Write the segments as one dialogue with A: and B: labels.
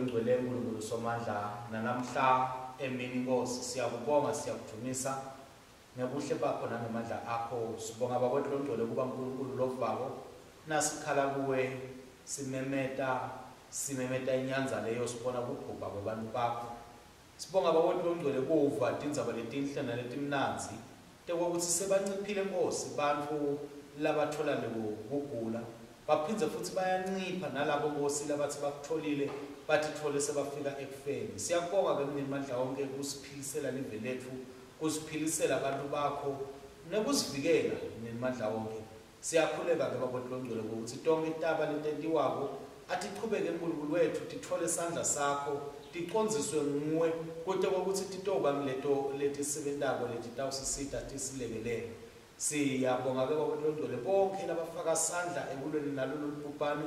A: engcwele uNkulunkulu Somandla nanamhla emini Nkosi siyakubonga siyakudumisa ngebuhle bakho nangamandla akho sibonga abakwethu lomgcwele kuba uNkulunkulu lovako nasikhala kuwe simemeta inyanza leyo sibona ukugubha kwabantu bakho sibonga abakwethu lomgcwele kuva tindzaba letinhle naletimnanzi tekokuthi sebanciphile Nkosi bantu labathola lokugula baphindze futhi bayancipha nalabo Nkosi labathi bakutholile bathi thole sebafika ekufeni siyabonga ke mnimandla wonke kusiphilisela live lethu kusiphilisela abantu bakho nekusivikela mnimandla wonke siyakhuleka ke bakwethu lomgcwele ukuthi tonke itaba letentiwako atiqhubeke uNkulunkulu wethu tithole isandla sakho tiqonziswe nguwe kodwa ukuthi titoba ngileto letisebentako letitawusisita tisilekelele siyabonga ke bakwethu lomgcwele bonke labafaka isandla ekulweni nalolu lubhubhane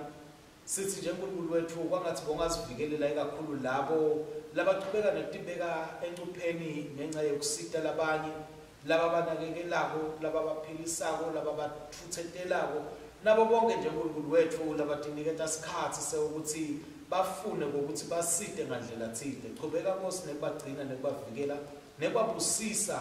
A: sithi nje uNkulunkulu wethu kwangathi bongazivikelela kakhulu labo labaqhubeka nokutibeka encupheni ngenxa yokusita labanye laba banakekelako laba baphilisako laba bathuthethelako nabo bonke nje uNkulunkulu wethu labatiniketa isikhathi sekuthi bafune ukuthi basite ngandlela thile qhubeka Nkosi nekubagcina nekubavikela nekubabusisa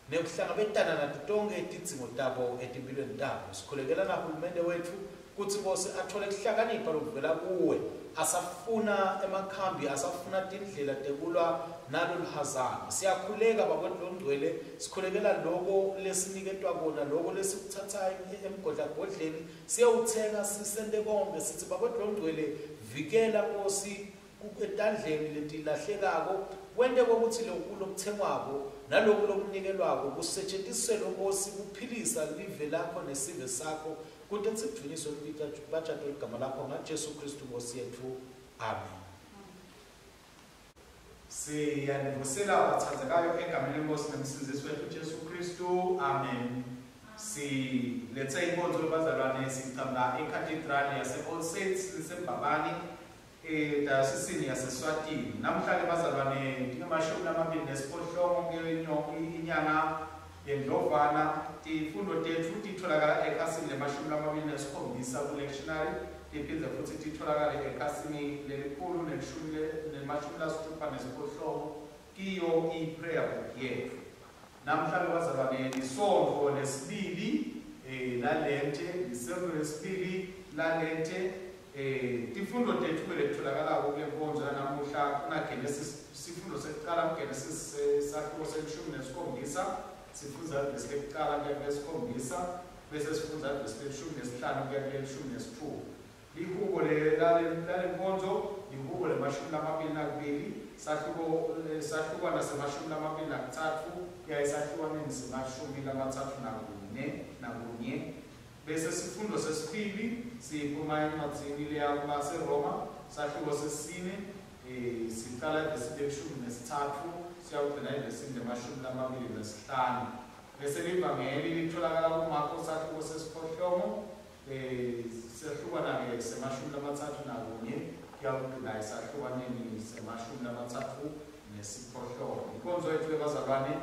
A: nekuhlangabetana nato tonke izidingo tabo etimpilweni tabo sikhulekela nahulumende wethu kuthi Nkosi athole kuhlakanipha lokuvela kuwe asafuna emakhambi asafuna tindlela tekulwa nalolu hazana siyakhuleka bakwethu lomgcwele sikhulekela lokho lesiniketwa kona lokho lesikuthathayo emgodlagodleni siyawuthenga sisende konke sithi bakwethu lomgcwele vikela Nkosi etandleni letilahlekako wende ukuthi lokuthengwako naloko lokunikelwako kusetshenziswe Nkosi kuphilisa live lakho nesive sakho kuthi sikujuniswe batshato igama lakho ngaJesu Kristu Nkosi yethu amen siyanivusela abathandekayo egameni lenkosi nomsindisi wethu Jesu Kristu amen silethe inkonzo yabazalwane sicamba eCathedral yase All Saints lisembabani edayosisini yaseSwatini namhlanje bazalwane ndingamashumi amabili nesiphohlongo inyanga yendlovana tifundo tethu titholakala ekhasini lemashumi amabili nesikhombisa ku-lectionary tiphindze futhi titholakala ekhasini lelikhulu nemashumi lasithupha nesiphohlongo kiyo i-prayer book yethu namhlanje bazalwane lisonto lesibili lalente lisonto lesibili lalente tifundo tethu beletholakala kule nkonzo yanamuhla kunaGenesis sifundo sekuqala kuGenesis sahluko selishumi nesikhombisa sifunza lesikuqala kuya kwesikhombisa bese sifunza lesilishumi nesihlanu kuya kwelishumi nesithupha lihubo lenkonzo lihubo lemashumi amabili nakubili sahlukwana semashumi amabili nakuthathu kuya esahlukaneni semashumi amathathu nakunye bese sifundo sesibili siphuma encwadzini leyabaseRoma sahluko sesine siqala lesilishumi nesithathu siyawugcina lesine lemashumi amabili nesihlanu bese livangeli litholakala kuMarko sahluko sesiphohlongo sehlukana-ke semashumi amathathu nakunye kuyawugcina esahlukaneni semashumi amathathu nesiphohlongo inkonzo yethu yabazalwane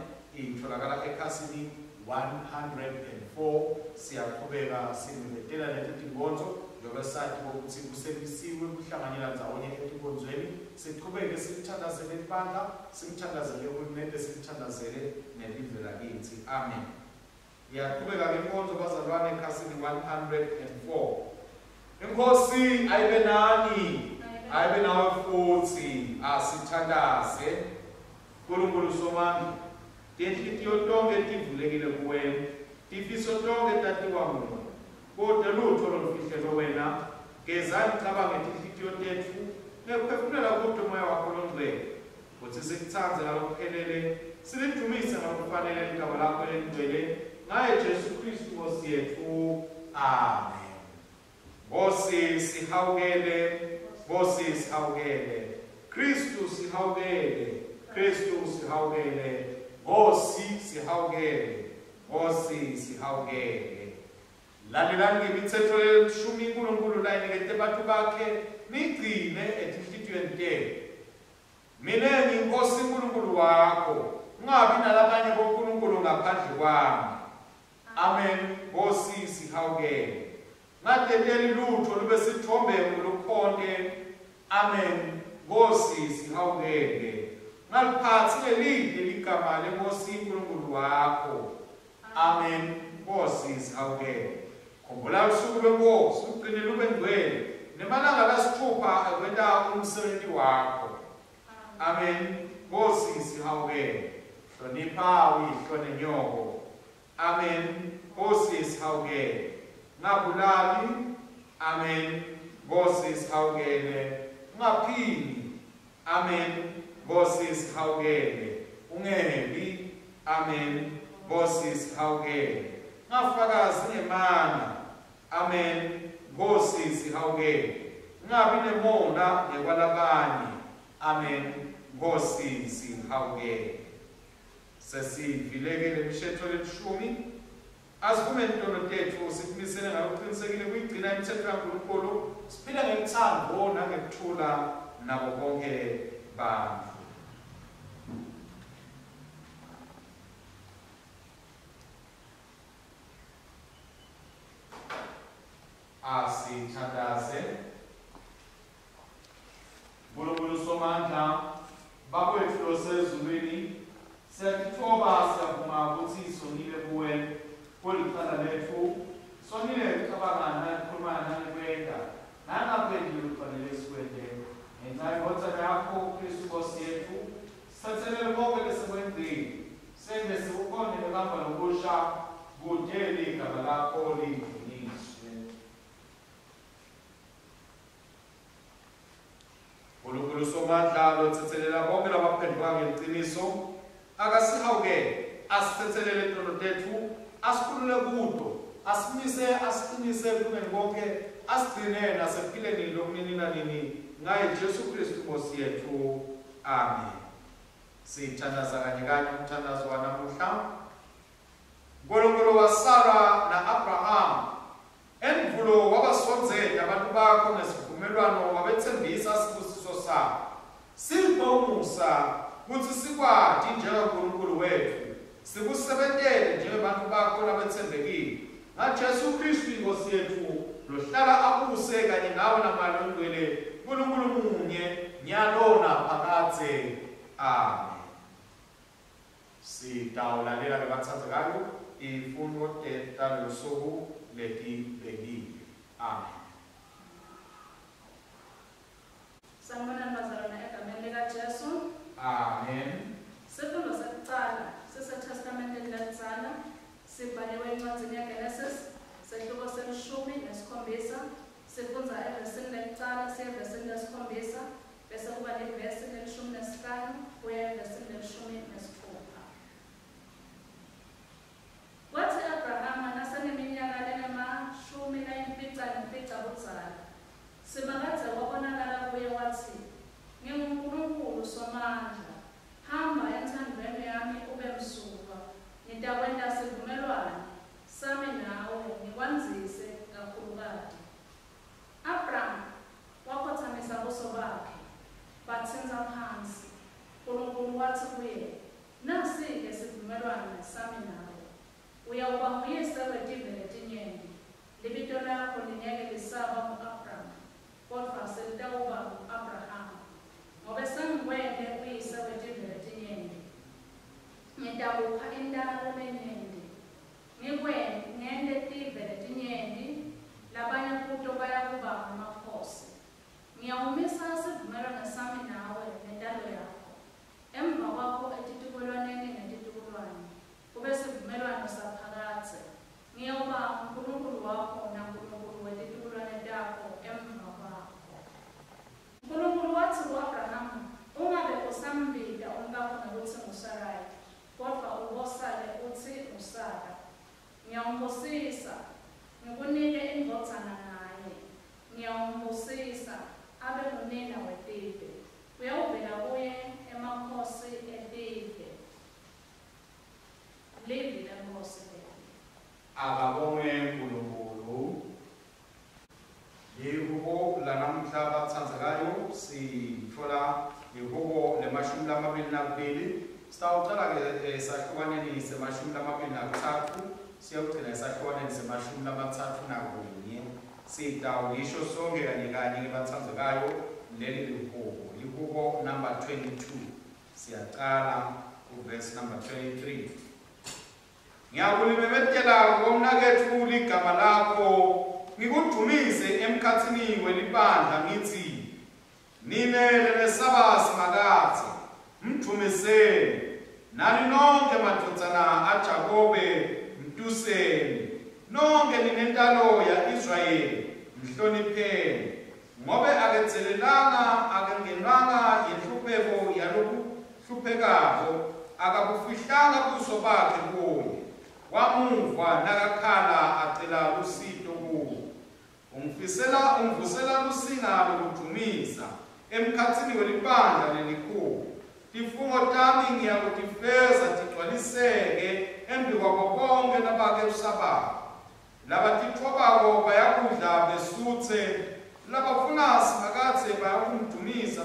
A: itholakala ekhasini 104 siyaqhubeka sinibetela leti tinkonzo njengoba sathi ukuthi kusebisiwe kuhlanganyela ndzawonye etinkonzweni siqhubeke simthandazele ibandla simthandazele uhulumende simthandazele nelive lakithi amen iyaqhubeka ke inkonzo bazalwane ekhasini 104 inkosi ayibe nani ayibe nawe futhi asithandaze uNkulunkulu Somandla tinhliziyo tonke tivulekile kuwena tifiso tonke tatiwa nguwe kodwa lutho lolufihlelo wena gezani cabange tinhliziyo tethu nekuphefumulela kodwa umoya wakho longcwele ukuthi sikuthanze ngalokuphelele silidumise ngalokufanele igama lakho elingcwele ngaye Jesu Kristu Nkosi yethu amen Nkosi sihawukele Nkosi sihawukele Kristu sihawukele Kristu sihawukele Nkosi sihawukele Nkosi sihawukele lalelani ngemithetho yeshumi uNkulunkulu layinikete abantu bakhe nigcine etinhliziyweni tenu mina ngiyinkosi uNkulunkulu wakho ungabi nalabanye boNkulunkulu ngaphandle kwami amen Nkosi sihawukele ngadedeli lutho lube sithombe lokukhonde amen Nkosi sihawukele ngaliphathi leli ligama leNkosi uNkulunkulu wakho. Amen. Nkosi sihawukele. Khumbula usuku lwenkosi ugcine lube ngcwele nemalanga lasithupha ekwenta umsebenzi wakho. Amen. Nkosi sihawukele. Hlonipha uyihlo nenyoko. Amen. Nkosi sihawukele. Ngabulali. Amen. Nkosi sihawukele. Ungaphili. Amen. Nkosi sihawukele. Ungebi. Amen. Nkosi sihawukele. Ngafakazi ngemanga. Amen. Nkosi sihawukele. Ngabi nemona nekwalabanye. Amen. Nkosi sihawukele. Sesivilekele imithetho lelishumi. Asiphume intono tethu simisele ngokuqinisekile kuyigcina imithetho kaNkulunkulu. Siphila ngekuthando nangekuthula nabo bonke bantu. Asithandaze. Nkulunkulu somandla, bakwethu losezulwini, siyakuthoba siyavuma ukuthi sonile kuwe kuliqala lethu, sonile kucabangana ukukhulumana nangekwenda nangakwendi lufanele sikwende ngenxa yembotha yakho uKristu Nkosi yethu. Sithathelele konke lesekwenzile, senze sikukhonde ngehamba lokusha kude ligama lakho lidunyiswe. Nkulunkulu somandla lothethelela bonke labaphenduka ngeqiniso, akasihawukele asithethelele intono tethu, asikhulule kudo, asimise asiqinise kulungeni konke, asigcine nasekuphileni lokunini nanini ngaye Jesu Kristu Nkosi yethu. Amen. Sithandaza kanye kanye umthandazo wanamuhla. Nkulunkulu waSara na-Abraham, endulo wabasonzela abantu bakho ngesivumelwano wabethembisa isibusiso sakho. Siphe umusa ukuthi sikwati njengoNkulunkulu wethu sikusebentele njengabantu bakho labethembekile ngaJesu Kristu Nkosi yethu lohlala abuse kanye nawe namalo ongcwele uNkulunkulu munye nyalo naphakade. Amen. Sitawulalela lebathandzekayo ifundo talosuku letibekile. Amen.
B: Sanibona bazalwane egameni likaJesu.
A: Amen.
B: Sifundo sokuqala siseTestamenteni lakuqala sibhaliwe encwadini yaGenesis sehluko selishumi nesikhombisa. Sifunda evesini lokuqala siye evesini lesikhombisa bese kuba nevesi lelishumi nesihlanu kuya evesini lelishumi nesithupha. Kwathi Abrahama naseneminyaka lengamashumi layimfica budzala, simakadze wabonakala kuye wathi, "NginguNkulunkulu Somandla, hamba enthandweni yami ube msulwa, ngitakwenza sivumelwano sami nawe ngikwanzise kakhulukati." Abraham wakhothamisa ubuso bakhe, bathinta phansi. uNkulunkulu wathi kuye, "Nasi-ke sivumelwano sami nawe. Uyawuba nguyise wetive letinyenti. Libito lakho lingeke lisaba ngu-Abraham, kodwa selitawuba ngu-Abrahama. Ngobe sengikwente uyise wetive letinyenti. Ngitawupha intalo lenyenti. Ngente tive letinyenti, labanye kuto bayakuba ngamakhosi. Ngiyawumisa sivumelwano sami nawe nentalo yakho. Emva kwakho etitukulwaneni netitukulwane, kube sivumelwano saphakade. Ngiyawuba uNkulunkulu wakho naNkulunkulu wetitukulwane takho emva kwakho." uNkulunkulu wathi ku-Abrahama, "Ungabe usambika umkakho nokuthi nguSarayi, kodwa ubosale uthi uSara. Ngiyawumbusisa, ngikunike indvodzana naye. Ngiyawumbusisa, abe ngunina wetive. Uyawuvela kuye emakhosi etive." Livi leNkosi lethu.
A: Akabonge uNkulunkulu. Yihubo lanamuhla bathandzekayo sithola yihubo lemashumi lamabili nakubili. Sitawuqala-ke esahlukaneni semashumi lamabili nakuthathu siyawugcina esahlukaneni semashumi lamathathu nakunye. Sitawulisho sonke kanye kanye bathandzekayo leli lihubo. Lukubo number 22. Siyaqala verse number 23. Ngiyakulibetela ngomnakethu ligama lakho ngikudumise emkhathini welibandla ngithi nimele lesabasi makathi mdumiseni nani nonke madodana aJakobe mtuseni nonke ninentalo ya Israyeli mhlonipheni ngobe akethelelanga akengenwanga yenhlupheko yalokuhluphekayo akakufihlanga kuso bakhe kuye wamuva nakakhala acela lusito kuwo umvusela lusinga lokudumisa emkhathini welibandla lelikhulu tifungo tami ngiyakutifeza tigcwaliseke embi kwabo bonke labake usabako labatithobako bayakudla besuthe labafuna simakathe bayakumdumisa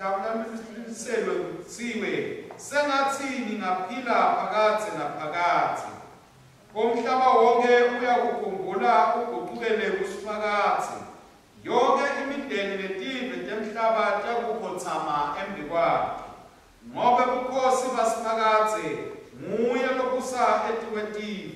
A: bahlawulamiselwe kuthiwe sengathini ngaphila phakathi naphakathi komhlaba wonke uyakukhumbula uguqukele kusiphakathi yonke imideni netive temhlaba yakukhothama embi kwakhe ngobe bukhosi basiphakathi nguye lobusa etiwetive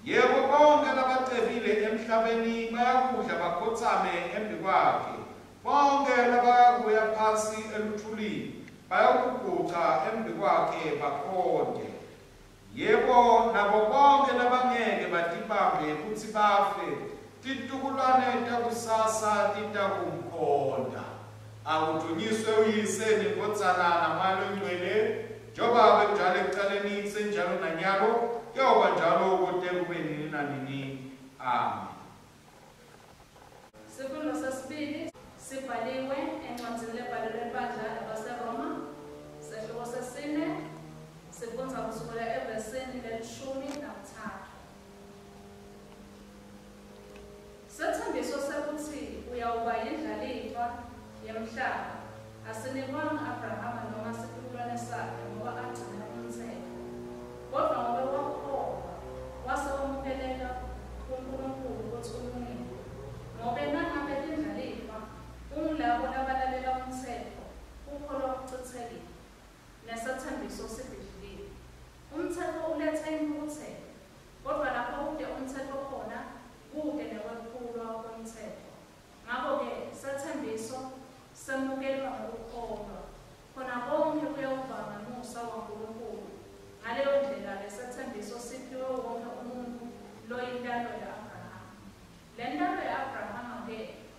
A: yebo bonke labacebile emhlabeni bayakudla bakhothame embi kwakhe bonke labayakuya phansi eluthulini bayakuguqa embi kwakhe bakhonde yebo nabo bonke labangeke batibambe futhi bafe titukulwane takusasa titakumkhonda akudunyiswe uyise nendodzana namalo ngcwele njengoba benjalo ekuqaleni senjalo nanyalo kuyoba njalo kude kube nini nanini amen.
B: Sifundo sesibili sibhaliwe encwadzini lebhalelwe ibandla labaseRoma sehlobo sesine sifundza kusukela evesini lelishumi nakutsatfu. Sethembiso sekuthi uyawuba yindlalifa yemhlaba asinikwanga Abrahama noma isikhululwane sakhe ngoba agcina umthetho kodwa ngoba wakholwa wase wamuphelela kuNkulunkulu ukuthi ulungile ngoba nangabe lindlalifa ungulabo labalalela umthetho ukholwa kuchithekile nesethembiso sibhidlile. Umthetho uletha intukuthelo kodwa lapho kude umthetho khona kude nekwephulwa komthetho. Ngakho-ke sethembiso semukelwa ngokukholwa khona konke kuyawuvama umusa waNkulunkulu. Ngaleyo ndlela-ke sethembiso siphiwe wonke umuntu loyintando ya-Abrahama. Le ntando ya-Abrahama-ke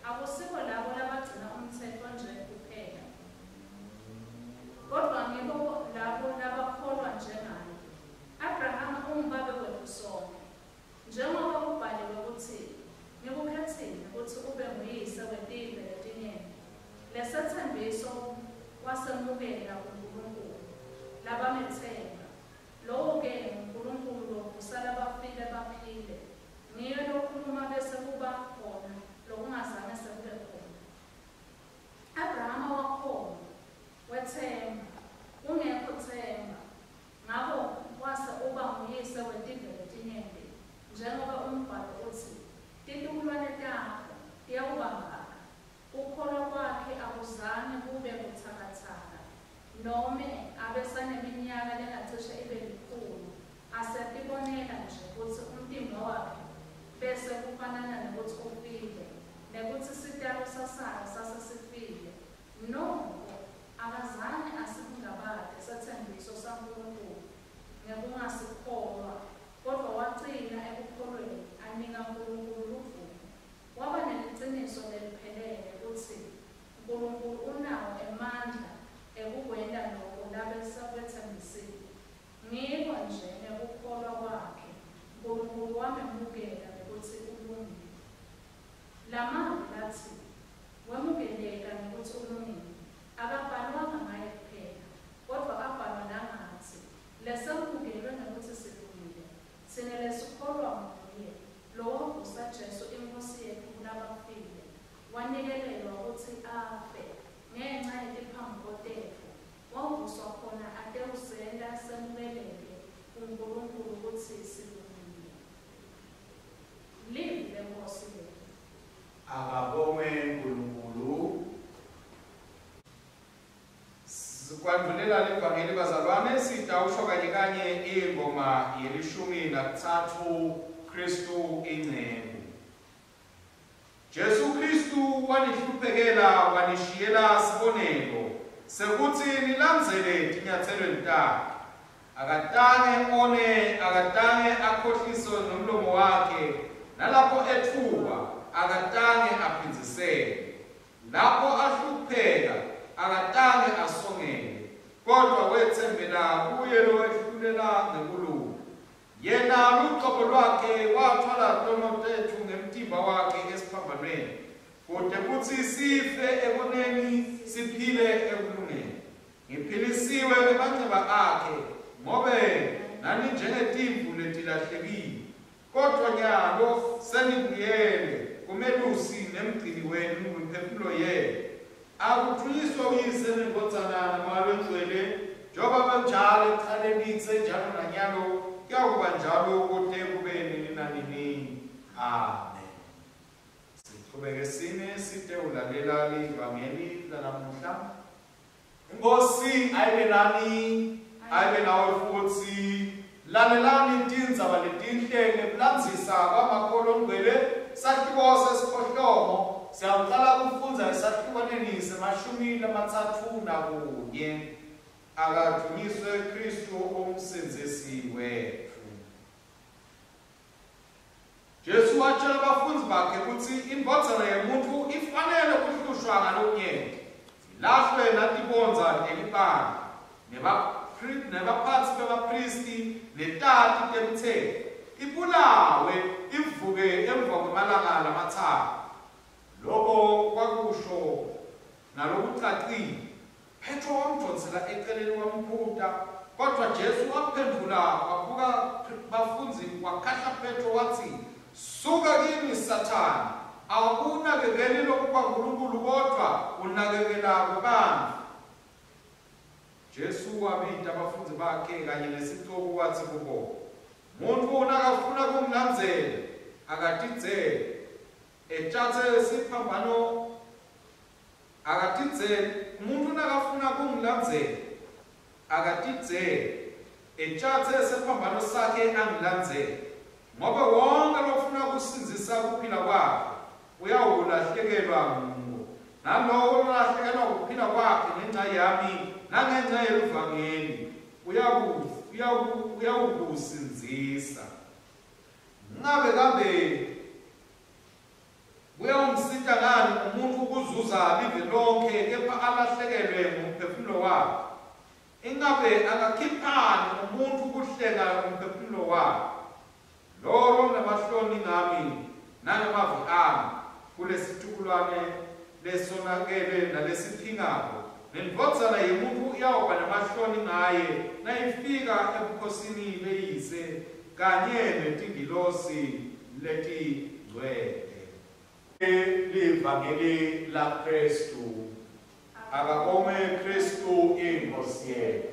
B: akusikho labo labagcina umthetho nje kuphela kodwa ngibo labo labakholwa njengaye. Abrahama ungubabe wethu sonke njengoba kubhaliwe ukuthi ngikukhethile ukuthi ube nguyise wetive letinyenti. Lesethembiso wasemukela kuNkulunkulu labamethemba lowo-ke uNkulunkulu lokusala bafile baphile niyo lokhuluma bese kuba khona lokungazange sekube khona. Abrahama wakholwa wethemba ungekho themba ngakho wase uba nguyise wetive letinyenti njengoba umbhalo uthi titukulwane takho tiyakubangaka. Ukholwa kwakhe akuzange kube buthakathaka noma abesaneminyaka lengacishe ibe likhulu asetibonela nje ukuthi umtimba wakhe bese kufanana nokuthi ufile nekuthi isitalo sasayo sasesifile nokho akazange asibungabade sethembiso saNkulunkulu ngekungasikholwa kodwa wagcina ekukholweni anika uNkulunkulu uvumo waba neliciniso leliphelele ukuthi uNkulunkulu unawo emandla ekukwenda lokho labesakwethembisile. Ngikho nje ngekukholwa kwakhe uNkulunkulu wamemukela ukuthi ulungile. Lamazwi lathi wemukeleka ngokuthi ulungile akabhalwanga ngaye kuphela kodwa abhalwa nangathi lesemukelwe ngokuthi silungile
A: Masilalela ivangeli bazalwane sitawusho kanye ingoma ye-13 Kristu ingcebo. Jesu Kristu wanihluphekela wanishiyela sibonelo sekuthi nilandzele tinyathelweni takhe. Akatange akhohliso nomlomo wakhe, nalapho ethuka akatange aphinzisele. Lapho ahlupheka akatange asongele, kodwa wethembela kuye lo ehlulela ngenkulumo. Yena luqobo lwakhe wathwala tono tethu ngemtimba wakhe esiphambanweni, kude kuthi sife ekoneni siphile ekulungeni. Ngiphilisiwe ngemanxeba akhe, ngobe nani njengetimvu letilahlekile. Kodwa nyalo senibuyele kumelusi nemgcini wenu kwimphefumulo yenu. Akuthunyiswa uyise nengodzana namalo engcwele, njengoba banjalo ekuqaleni njalo nanyalo, kuyakuba njalo kude kube nini nanini. Amen. Siqhubeke sine site ulalela ivangeli lanamuhla. Inkosi ayibe nani, ayibe nawe futhi. Lalelani tindzaba letinhle nekulandzisa kwamakholwa ongcwele sahluko sesiphohlomo. Siyaqala kufundza esahlukaneni semashumi lamatsatfu nakunye. Akadunyiswe Kristu umsindisi wethu. Jesu watshela abafundzi bakhe ukuthi imbodzana yomuntu ifanele kuhlushwa ngalokunyenti, ilahlwe natibonza elibanga, nebaphatsi bebapristi netati temthetho, ibulawe ivuke emva kwemalanga lamatsatfu. Lokho kwakusho nalokucacile. Petro wamjonsela eceleni wamkhuta, kodwa Jesu waphendula wabuka bafundzi wakhahla Petro wathi, suka kimi Sathane, awukunakekeli lokuba uNkulunkulu kodwa unakekela kubantfu. Jesu wabita abafundzi bakhe kanye nesixuku wathi kubo, umuntu nakafuna kungilandzela akatidzele, etshatse siphambano akatidzele. Umuntu nakafuna kungilandzela akatidzele, etshatse siphambano sakhe angilandzele. Ngoba wonke lofuna kusinzisa kuphila kwakhe uyawulahlekelwa nguwe, nalowo olahlekelwa kuphila kwakhe ngenxa yami nangenxa yevangeli uyawukusinzisa. Ngabe kambe kuyawumsita ngani umuntu ukuzuza live lonke kepha alahlekelwe ngumphefumulo wakhe? Ingabe angakhiphani umuntu ukuhleka ngumphefumulo wakhe? Loro namahloni ngami nanamavi ami kulesithukulwane lesonakele nalesiphingako. Nenvodzana yomuntu iyawuba namahloni ngaye nayifika ebukhosini beyise kanye netingilosi letingcwele. Livangeli la Kristu. Akakome Kristu inkosi yethu.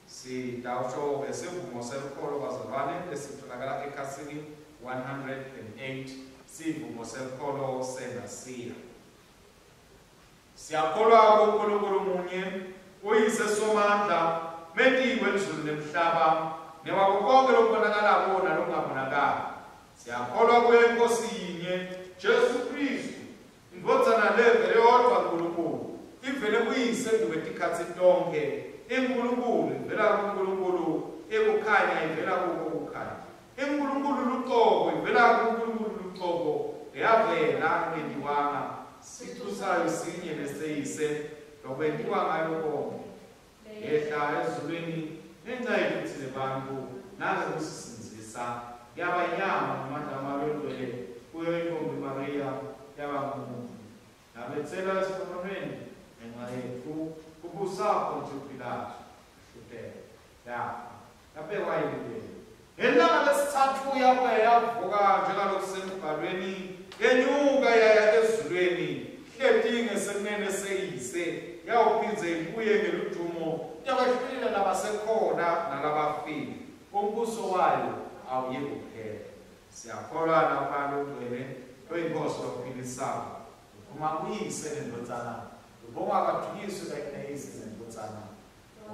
A: Sitawusho ngesivumo senkolo bazalwane esitholakala ekhasini 108, sivumo senkolo senasiya. Siyakholwa kuNkulunkulu munye, uyise somandla, metiwe izulu nemhlaba, newako konke lokubonakalako nalokungabonakali. Siyakholwa kwenkosi yinye, Jesu Kristu, indvodzana levele yodwa Nkulunkulu, ivele kuyise ngokwetikhatsi tonke. Inkulunkulu ivela kuNkulunkulu, ekukhanya ivela kukukhanya. Inkulunkulu luqobo ivela kuNkulunkulu luqobo, yavela ngentiwanga, sithusayo sinye neseyise, lokwentiwa ngayo konke. Yehla ezulwini ngenxa yokuthi lebantfu nangokusisinzisa yaba inyama ngamandla amalondole kuyo intombi Maria yaba ngumuntu. Nabetsela esikhonweni ngenxa yethu kubusapho nje uPilato hlutela yafa yabekwa emlilweni. Ngelanga lesithathu yavuka njengalokusemibhalweni, yenyuka yaya ezulwini, hleti ngesenene seyise, yawuphindze ibuye ngeludumo, yabahlulile labasekhona nalabafile. Umbuso wayo awuye kuphela. Siyakholwa naphana ongcwele oyinkosi lokuphilisayo, ungakuyise lendodzana ubongakadunyiswe kayineyise lendodzana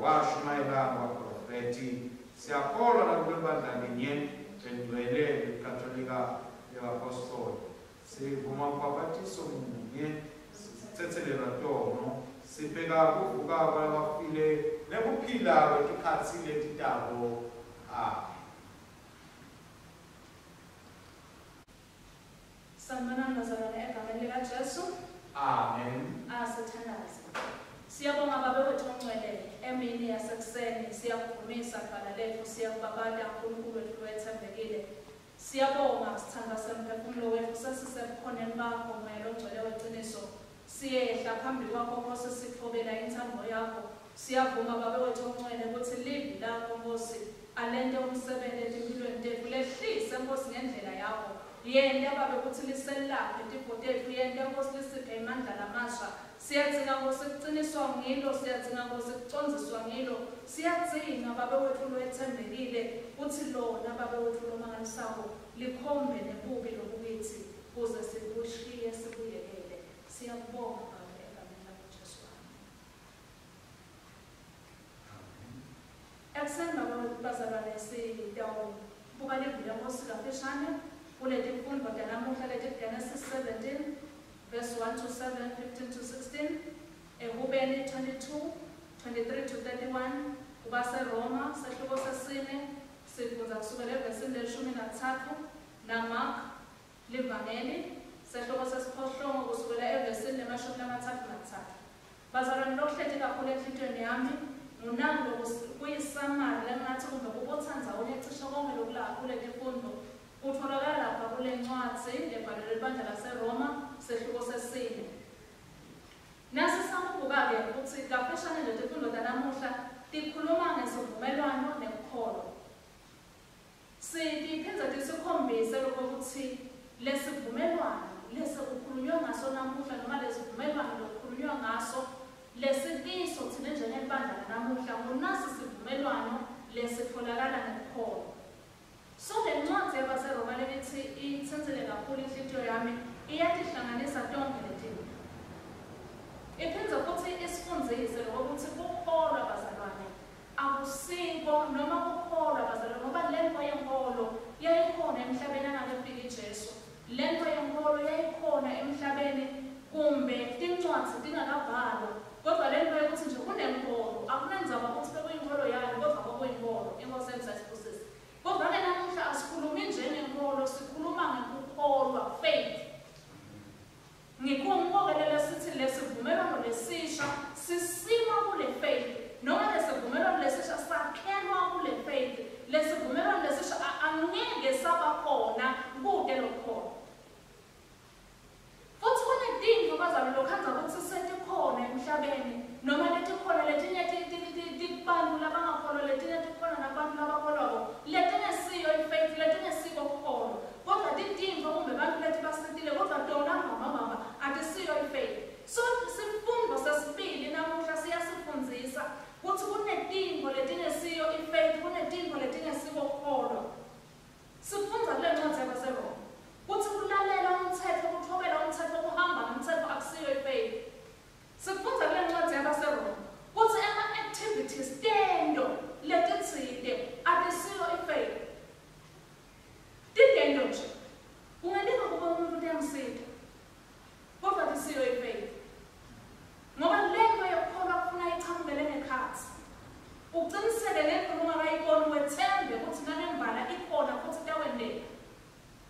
A: washumayela abaprofeti siyakholwa nakule bandla linye lendwele likatolika leapostoli sivuma kubhabhatiso munye sithethelelwa tono sibheka kuvuka kwabafile nekuphila kwetikhatsi letitako
B: Sanibona mnazalwane egameni likaJesu.
A: Amen.
B: Asithandaze. Siyabonga Baba wethu ongcwele emini yasekuseni siyakuvumisa igala lethu siyakubabala uNkulunkulu wethu wethembekile. Siyabonga sithanda semphefumulo wethu sesisebukhoneni bakho moya ogcwele weqiniso. Siyehla phambi kwakho Nkosi sithobela intando yakho. Siyavuma Baba wethu ongcwele ukuthi livi lakho Nkosi alende umsebenzi empilweni tethu lehlise Nkosi ngendlela yakho. Yende Baba ukuthi liselaphe izifo tethu yende Nkosi lisiphe amandla lamasha. Siyadzinga Nkosi ukuqiniswa ngilo, siyadzinga Nkosi ukucondziswa ngilo. Siyadzinga Baba wethu lowethembekile uthi lona Baba wethu lomangalisayo likhombe nebubi lobukithi kuze sikushiye sikuyekele. Siyabonga Baba egameni likaJesu. Amen. Baba bazalwane siyawubuka livile Nkosi kafishane kuleti mfundo namuhla leti Genesis 17 verse 1 to 7, 15 to 16, Ehubeni 22, 23 to 31, ubase Roma sehluko sesine sifunda kusukela evesini leshumi nathathu naMark livangeli sehluko sesiphohlongo kusukela evesini lemashumi amathathu nathathu. Bazalwane lokuhleti kakhulu enhlitiyweni yami ngunango kuyisamari lengathi kumbe kubothanza unecisha konke lokulapha kuleti mfundo utholakala lapha kule ncwadi ebhalelwe ibandla laseRoma sehluko sesine. Nasi sakubuka-ke ukuthi kafishane nje izifundo zanamuhla tikhuluma ngesivumelwano nenkolo. Siphinde sikhombise ukuthi lesivumelwano lesikukhulunywa ngaso namuhla noma lesivumelwano lokukhulunywa ngaso lesitiso thina njengebandla lanamuhla ngunasi sivumelwano lesitholakala nenkolo. So le ncwadi yabaseRoma lethi ithensele kakhulu inhliziyo yami iyatihlanganisa tonke lezinto. Iphinde futhi isifundzise ukuthi ukukholwa bazalwane akusiko noma ukukholwa bazalwane ngoba lento yenkolo yayikhona emhlabeni angakafiki uJesu. Lento yenkolo yayikhona emhlabeni kumbe tincwadi tingakabhalwa. Kodwa lento yokuthi nje kunenkolo akunenzaba ukuthi bekuyinkolo yani kodwa kwakuyinkolo inkosi emsasibusisi. Kodwa namuhla asikhulumi njengenkolo sikhuluma ngokukholwa faith. Ngikumbongelela sithi lesivumelwano lesisha sisima kule faith noma lesivumelwano lesisha sakhelwa kule faith. Lesivumelwano lesisha angeke saba khona kude lokho. Futhi kunezinto bazalwane lokhanza ukuthi setikhona emhlabeni noma letikhona letinye tibantu labangakholwa letinye tikhona nabantu labakholwako letinye siyo ifaith letinye siko ukukholwa. Kodwa tidinto kumbe abantu lethi basitile kodwa tona mama atisiyo ifaith. So sifundo sesibili namuhla siyasifundzisa ukuthi kunezinto letinye siyo ifaith kunezinto letinye siko ukukholwa. Sifundza kule ncwadi yabaseRoma ukuthi kulalela umthetho kuthobela umthetho kuhamba nomthetho akusiyo ifaith. Sifundza kule ncwadi yabaseRoma ukuthi ama-activities tendo letitsite atisiyo ifaith. Tidendo nje ungalinga kuba umuntu uyamsida kodwa atisiyo ifaith. Ngoba lento yokukholwa kufuna ichamukele ngekhathi uqiniseke lento ungakayiboni wethembe ukuthi nanembala ikhona futhi kuyawendeka.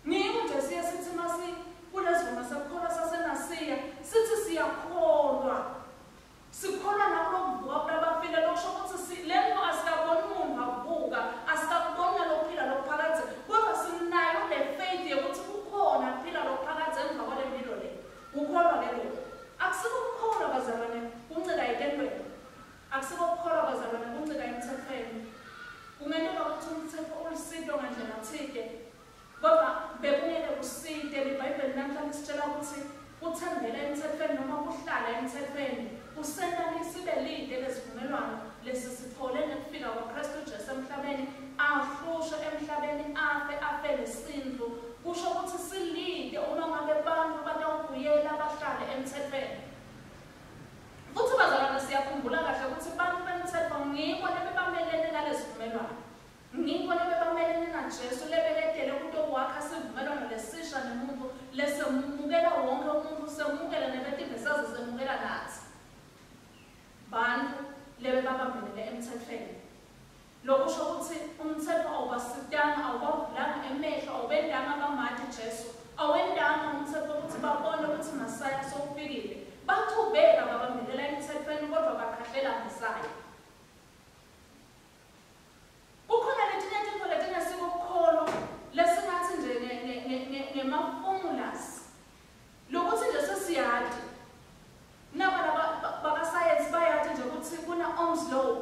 B: Ngiko nje siya sithi masi kulezivuma sakholwa sasenasiya sithi siyakholwa. Sikholwa nakulo kuvuka kulabafile lokusho ukuthi lento asikaboni umuntu avuka asikaboni lokuphila lokuphakathi kodwa sinayo le faith yokuthi kukhona kuphila lokuphakathi emva kwale mpilo le. Ukholwa ke lokho akusiko ukukholwa bazalwane kuncika ententweni. Akusiko ukukholwa bazalwane kuncika emthethweni. Kungeneka ukuthi umthetho ulisito ngandlela thide kodwa bekungeke kuside. iBhayibheli namhlanje sitshela ukuthi uthembele emthethweni noma kuhlala emthethweni usenta sibe lide lesivumelwano lesi sithole nekufika kwaKristu Jesu emhlabeni ahlushwe emhlabeni afe lesindlu. Kusho ukuthi silinde uma ngabe abantu batawubuyela bahlale emthethweni ungene emthethweni. Lokusho ukuthi umthetho awubasitanga, awubavulanga emehlo, awubendanga abamati Jesu, awendanga umthetho ukuthi babone ukuthi Messiah sowufikile. Bathubeka babambelela emthethweni kodwa bakhahlela Messiah. Kukhona letinye izinto letingasiko ukukholwa lesingathi nje ngema-formulas lokuthi nje sesiyadi. Naba baka-science bayadi nje ukuthi kuna-Ohm's law.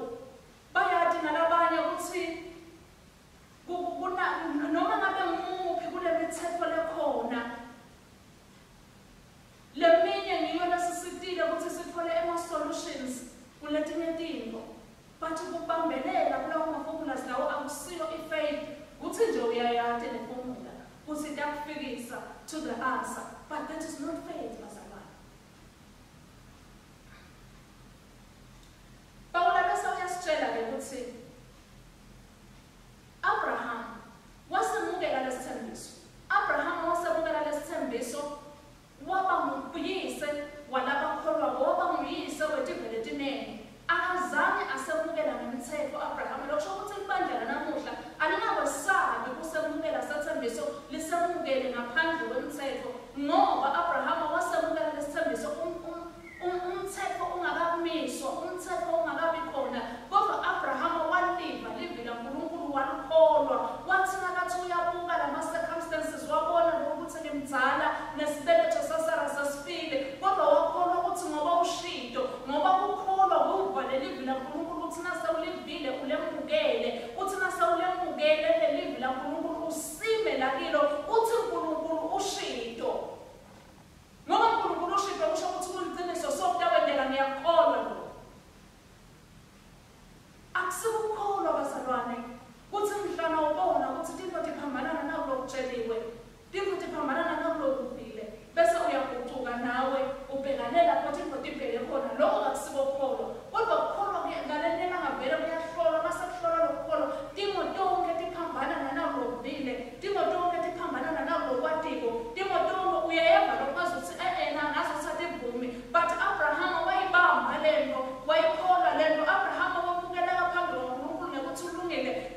B: Bayadi nalabanye ukuthi noma ngabe ngumuphi kule mithetho lekhona. Leminye ngiyo lesisitile ukuthi sithole ama-solutions kuletinye izinto. Bathi kubambelela kulawo ma-formulas lawo akusiyo i-faith. Kuthi nje uyayadi le-formula ukuthi iyakufikisa to the answer. But that is not faith, bazalwane. Pawula bese uyasitshela-ke ukuthi Abraham wasemukela lesithembiso. Abraham wasemukela lesithembiso waba nguyise walabakholwayo, waba nguyise wetivele etinene. Akazange asemukela ngemithetho Abraham. Lokusho ukuthi ibandla lanamuhla alingawesabi ukusemukela sethembiso lisemukele ngaphandle kwemithetho, ngoba Abraham wasemukela lesithembiso umthetho ungakamiswa, umthetho ungakabi khona. Kodwa Abraham waliva livila uNkulunkulu walukholwa. Wathi nakathi uyabuka lama-circumstances wabona lokuthi ngimdala nesibeletho sasara sasifile, kodwa wakholwa ukuthi ngoba ushido, ngoba kukholwa kuvale livila uNkulunkulu ukuthi nasewulivile ulemukele, uthi nasewulemukele lelivi laNkulunkulu usime lakilo, uthi uNkulunkulu ushido. Ngoba uNkulunkulu ushido kusho ukuthi kuliqiniso sokuyakwendeka ngiyakholwa lo. Akusikukholwa bazalwane kuthi mhlana ubona ukuthi into iphambana nakulo kutsheliwe, into iphambana nakulo kuvile, bese uyaguquka nawe ubhekanela ukuthi into ibheke khona. Lokho akusikukholwa, kodwa ukukholwa ngalenena ngavele kuyahlolwa. Mase kuhlolwa lokukholwa dingo tonke tiphambana nakulo kuvile, dingo tonke tiphambana nakulo kwatiko, dingo tonke uyayeva lokwazi ukuthi ngazo thatha ivumi. But Abraham wayibamba lento, wayikholwa lento. Abraham wamukela phambili kaNkulunkulu ngekuthi ulungile.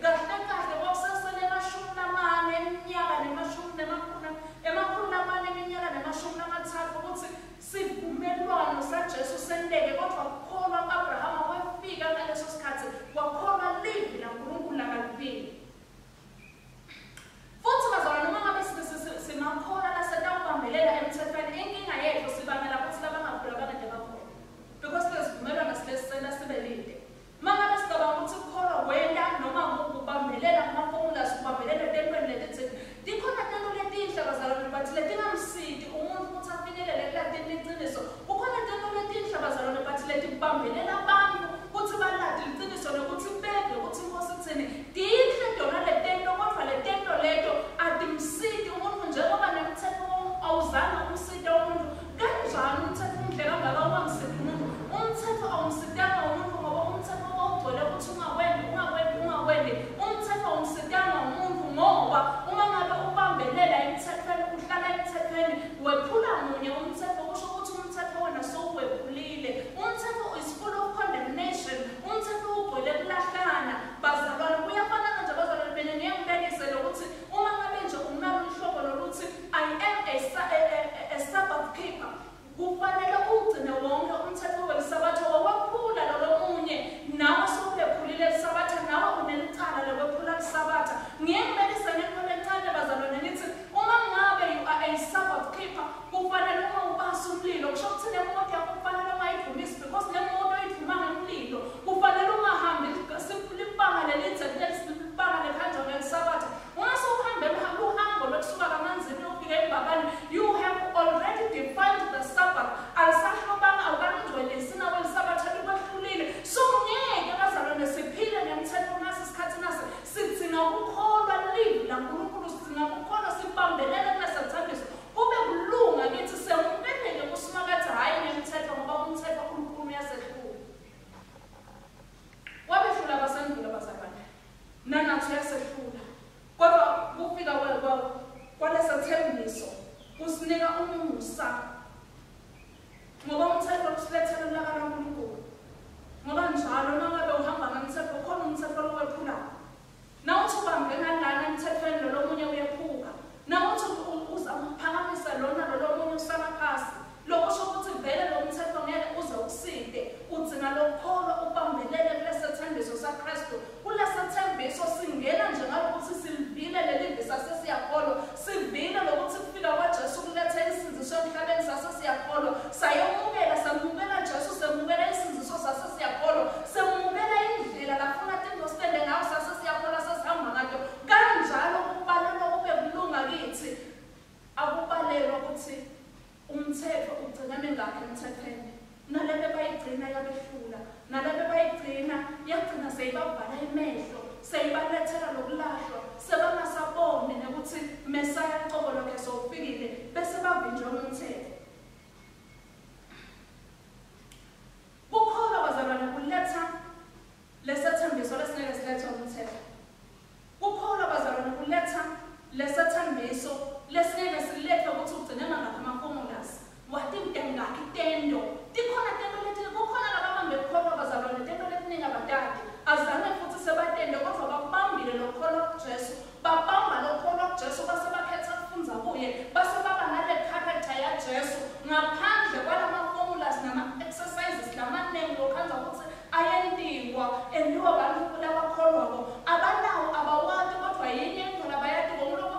B: batati azange futhi sebatende kodwa babambile lokholo kuJesu babamba lokholo kuJesu base bakhetha kufunza kuye base baba nale character ya Jesu ngaphandle kwalama formulas nama exercises lamaningi lokhanza ukuthi ayentiwa endiwa abantu labakholwako abanawo abawati kodwa yinye into labayati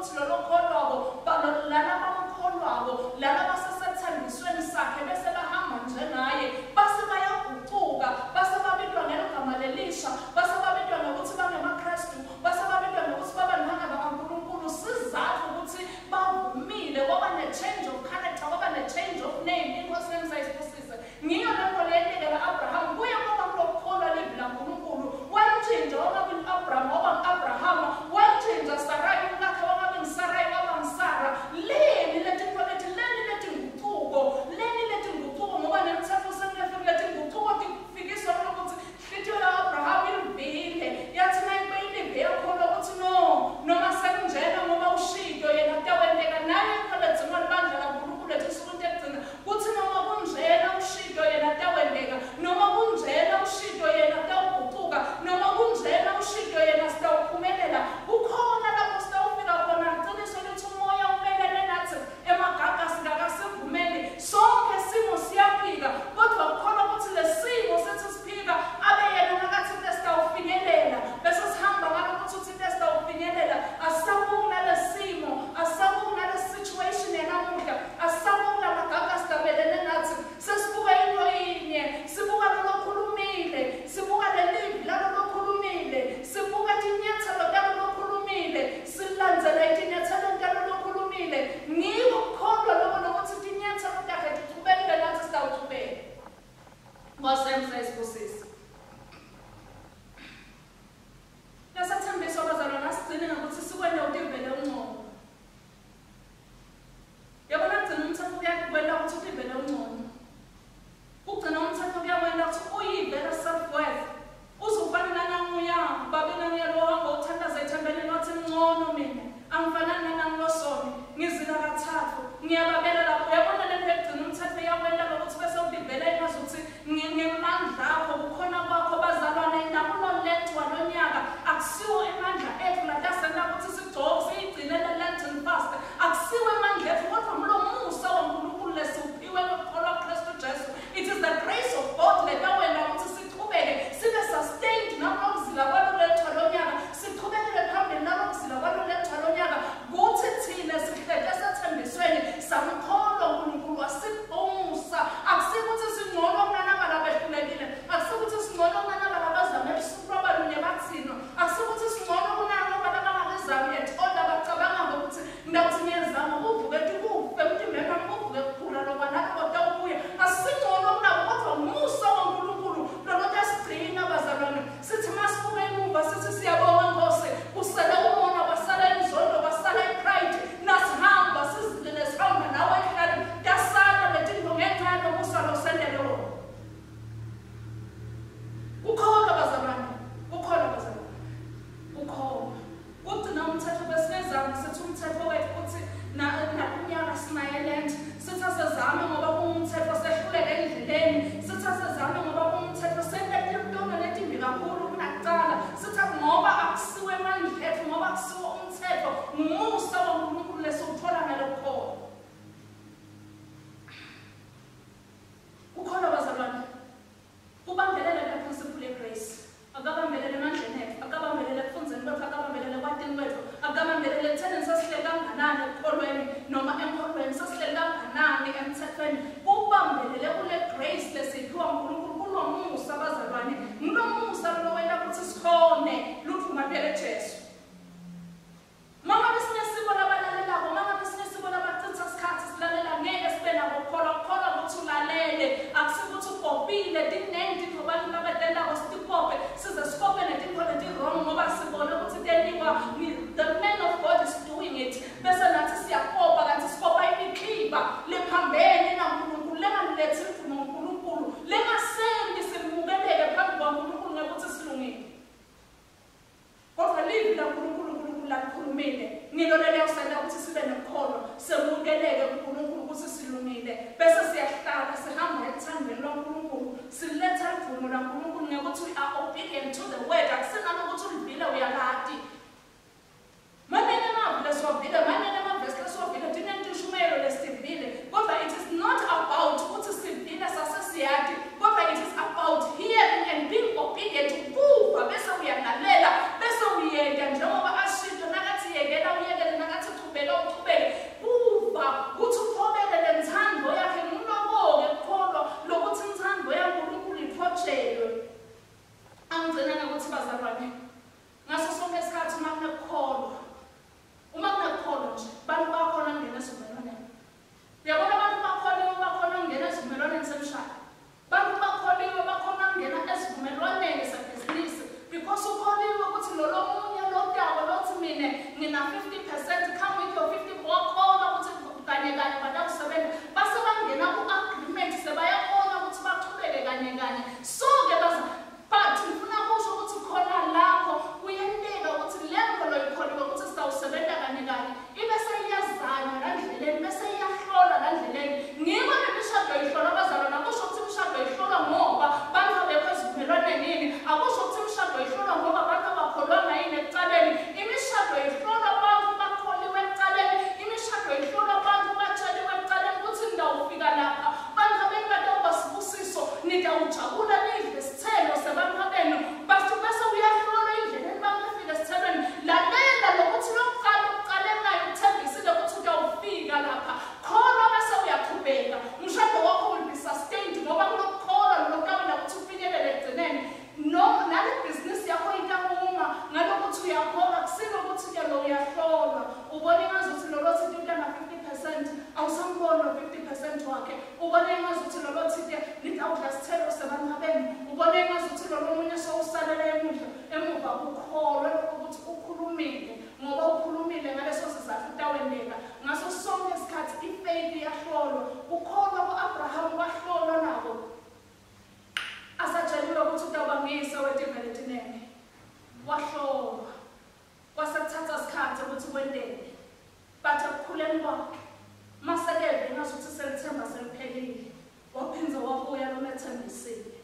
B: ngokuthi lolo kholwako lana bamkholwako lana basesethembisweni sakhe bese bahamba nje naye base bayaguquka base babitwa ngegama lelisha base babitwa ngokuthi bangemaKristu base babitwa ngokuthi baba nabanga bakaNkulunkulu sizathu ukuthi bavumile kwaba ne-change of character kwaba ne-change of name inkosi emsayisibusise ngiyo lento leyentekela Abraham kuye kwaba kulokukholwa livi laNkulunkulu wamtshintsha waba Abraham waba Abraham wamtshintsha Sarai umkakhe waba Sarai waba Sara leni letinto leti leni letinguquko ngoba nemithetho senefika letinguquko tifikiswa ukuthi inhliziyo ya-Abraham ilivile yathi nayibeyilive yakholwa ukuthi no noma sekunjena ngoba ushido yena kutawenteka naye ekholedzima libandla kaNkulunkulu lethu suku tekugcina kuthi noma kunjena ushido yena kutawenteka noma kunjena ushido yena kutawuguquka noma kunjena ushido yena sitawuphumelela kukhona lapho sitawufika khona ngiciniso lithi umoya umelele nathi emagaga singakasivumeli sonke simo siyaphika kodwa kukhona ukuthi lesimo sethi siphika abe yena nakathi sitawufinyelela bese sihamba ngalokuthi uthi sitawufinyelela asisabukuna lesimo asisabukuna situation yenamuhla asisabukuna magaga sitabelene nathi sesibuka into yinye sibuka lokhulumile sibuka lelivi lokhulumile sibuka tinyathelo lokhulumile silandzela itinyathelo lokhulumile ngiko kukholwa lokho lokuthi tinyathelo takhe tithubeleke nathi sitawuthubeka ngosemsayisibusisi lasathembiswa bazalwane asigcine ngokuthi sikwenda utivele ungcono yabona kugcina umthetho kuyakwenda ukuthi utivele ungcono ugcina umthetho kuyakwenda ukuthi uyivele self-worth uzufana nanamuya babe namuyalo hamba uthandaza ethembeleni wathi ngcono mina angifanani nanangilosoni ngizila kathathu ngiyababela lapho yabona lento egcina umthetho yakwenda lokuthi bese utivele ingazi ukuthi ngemandla akho kukhona kwakho bazalwane nakulo lethwa lonyaka akusiwo emandla ethu latasenda ukuthi sigcoke siyigcinele lent and fast akusiwo emandla ethu kodwa mulomusa waNkulunkulu lesiuphiwe ngokukholwa kuKristu Jesu it is the grace of God letawenda ukuthi sichubeke sibe sustained nalokuzila kwalo lethwa lonyaka sichubekele phambili nalokuzila kwalo lethwa lonyaka kuthi thina sihleke sethembisweni samkholwa uNkulunkulu wasiphomusa akusikuthi singcono kunanabala behlulekile akusikuthi singcono kunanabala bazamela usuku lwabalunye bathina akusikuthi singcono kunanabala bangabezami yet oda bacabanga ngokuthi ndawuthi ngiyezama uvuke kufe umtimbeni wami uvuke kukhula lokwanako kodwa ubuye asingcono kunabo kodwa umusa waNkulunkulu lolothi asigcina bazalwane sithi masibuka emuva sithi siyabonga Nkosi kusele umona kwasala inzondo kwasala ipride nasihamba sizilele sihamba nawe ehlali dasala letinto ngenxa yomusa losendele wona ukholwa bazalwane ugcina umthetho besingezami sithi umthetho wethu ukuthi nakunyaka sinayeland sithi asezame ngoba kumthetho sehluleke endleleni sithi asezame ngoba kumthetho sentethe into letimbi kakhulu kunakucala sithi ngoba akusiwe emandla ethu ngoba akusiwe umthetho ngumusa waNkulunkulu lesiwuthola ngalokho ukholwa bazalwane ubambelele le principle yegrace akabambelele emandleni ethu akabambelele ekufunzeni kwethu akabambelele ekwatini kwethu akabambelele ekutheni sesihleli kanganani ekukholweni noma enkholweni sesihleli kanganani emthethweni ubambelele kule grace lesiphiwa uNkulunkulu kulomusa bazalwane ngulomusa lowenda ukuthi sikhone luthumapele Jesu mama besinesiko labalalelako mama besinesiko labachitha isikhathi silalela ngeke sibe nabo kukholwa ukuthi ulalele akusikuthi ugobile tinengi abantu babadela ositipope size sikope netinto leti-wrong ngoba sibone ukuthi tenikwa the man of God is doing it bese nathi siyakopa kanti sikopa imikhiba lephambene naNkulunkulu lenganilethi imvumo ngoNkulunkulu lengasendi simukeleke phambi kwaNkulunkulu ngekuthi silungile kodwa livi laNkulunkulu lakhulumile ngilolele usanda ukuthi sibe nokholwa semukeleke kuNkulunkulu ukuthi silungile bese siyahlala sihamba ethandweni loNkulunkulu siletha ivumo laNkulunkulu ngekuthi we are obedient bazalwane ngaso sonke isikhathi uma kunekholwa nje bantu bakhona ngene esivumelwaneni uyabona abantu bakhona ngene esivumelwaneni semshado bantu bakhona ngena esivumelwaneni sebhizinisi because ukholiwe ukuthi lo munye lodawo lothi mina ngina 50% come with your 50 wakhona ukuthi kanye badakusebenza base bangena ku-agreement sebayakhona ukuthi baqhubeke kanye so-ke but ngifuna kusho ukuthi khona lapho kuyenteka ukuthi le nkolo ikholiwe ukuthi sitawusebenza kanye ibe seyiyazanywa landleleni bese iyahlolwa landleleni ngiko nemishado ihlolwa abazalwane akusho ukuthi imishado ihlolwa ngoba bantu abekho esivumelwaneni yini akusho ukuthi imishado ihlolwa ngoba abantu abakholwanga yini ekucaleni imishado ihlolwa abantu bakholiwe ekucaleni imishado ihlolwa abantu batsheliwe ekucaleni ukuthi ndawufika lapha bantu abenu batawuba sibusiso nidawujabula nidle isithelo sebantu abenu bese uyahlolwa endleleni bangafika esithelweni lalela lokuthi lokuqalekayo uthembisile ukuthi uyawufika lapha khona bese uyaqhubeka umshado wakho will be sustained ngoba kulokukholwa lokukabela ukuthi ufinyelele ekugcineni nale bhizinisi yakho itamuma ngalokuthi uyakholwa kusilo ukuthi lo uyahlolwa ubone ngazuthi lolothi intana 50% awusambona 50% wakhe ubone ngazuthi lolothi nitawudla sithelo sebantu abenu ubone ngazuthi lolomunye sowusalele emuva kukholwa ukuthi ukhulumile ngoba ukhulumile ngaleso sizathu utawendeka ngaso sonke isikhathi ifaith iyahlolwa ukholwa ku-Abraham kwahlolwa nabo asatsheliwe ukuthi utawubangisa wetiveletinene wahlolwa kwasekuthatha isikhathi ukuthi kwenteke but ekukhuleni kwakhe masekeve ngasuthi selithemba seliphelile waphindza wabuya nomethembisile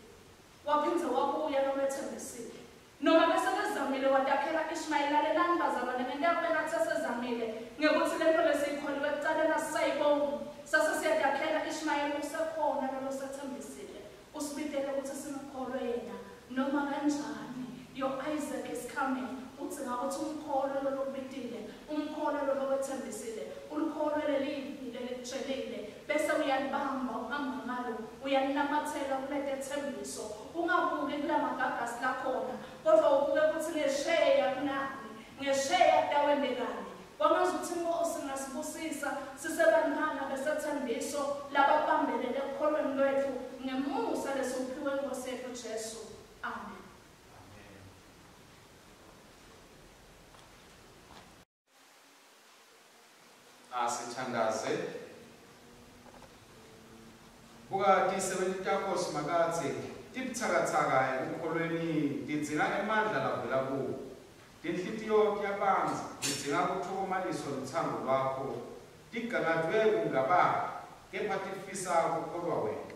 B: noma bese bezamile wadakhela Ishmayeli lalelani bazalwane ngento yakubenathi sesezamile ngekuthi lento lesiyikholiwe ekucaleni asisayiboni sasesiyadakhela Ishmayeli usekhona lolosethembisile usibitele ukuthi simkholwe yena noma kanjani your Isaac is coming uthi ngakuthi umkholo lokubitile umkholo lokwethembisile ulikholo lelivile lekutshelile bese uyalibamba uhamba ngalo uyalinamathela kulete thembiso ungabuki kula magagasi lakhona kodwa ubuke ukuthi ngesheya kunani ngesheya tawendekani wangazuthi inkosi ngasibusisa sisebantwana besethembiso lababambelele ekukholweni lwethu ngemusa lesiphiwe inkosi yethu Jesu amen.
A: Asithandaze buka tisebentako simakatsi tibutsakatsaka ekukholweni tidzinga emandla lavela kuwo tinhlitiyo tyabanzi tidzinga kuthokomaliswa lutsandvo lwakho tigangatwe kungababa kepha tifisa kukholwa wena